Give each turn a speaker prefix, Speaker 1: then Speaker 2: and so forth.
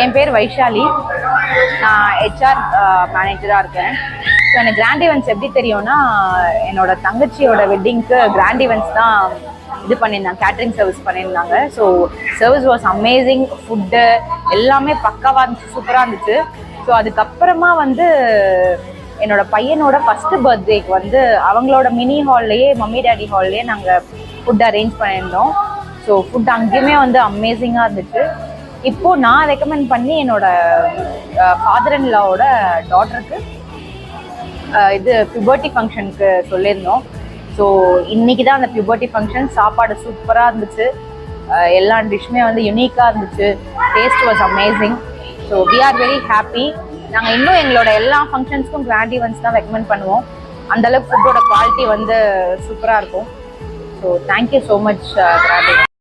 Speaker 1: என் பேர் வைஷாலி. நான் ஹெச்ஆர் மேனேஜராக இருக்கேன். ஸோ எனக்கு கிராண்ட் ஈவெண்ட்ஸ் எப்படி தெரியும்னா, என்னோட தங்கச்சியோட வெட்டிங்க்கு கிராண்ட் ஈவெண்ட்ஸ் தான் இது பண்ணியிருந்தாங்க, கேட்ரிங் சர்வீஸ் பண்ணியிருந்தாங்க. So service was amazing, food எல்லாமே பக்காவாக இருந்துச்சு, சூப்பராக இருந்துச்சு. ஸோ அதுக்கப்புறமா என்னோட பையனோட ஃபஸ்ட்டு பர்த்டேக்கு அவங்களோட மினி ஹால்லையே, மம்மி டேடி ஹால்லையே நாங்கள் ஃபுட் அரேஞ்ச் பண்ணியிருந்தோம். ஸோ ஃபுட் அங்கேயுமே அமேசிங்காக இருந்துச்சு. இப்போது நான் ரெக்கமெண்ட் பண்ணி என்னோட ஃபாதர் இன் லாவோட டாட்டருக்கு இது பியூபர்ட்டி ஃபங்க்ஷனுக்கு சொல்லியிருந்தோம். ஸோ இன்றைக்கி தான் அந்த பியூபர்ட்டி ஃபங்க்ஷன். சாப்பாடு சூப்பராக இருந்துச்சு, எல்லா டிஷ்ஷுமே யுனிக்காக இருந்துச்சு. Taste was amazing. So we are very happy. நாங்கள் இன்னும் எங்களோட எல்லா ஃபங்க்ஷன்ஸ்க்கும் கிராண்ட் ஈவெண்ட்ஸ் தான் ரெக்கமெண்ட் பண்ணுவோம். அந்தளவுக்கு ஃபுட்டோட குவாலிட்டி சூப்பராக இருக்கும். So thank you so much grand event.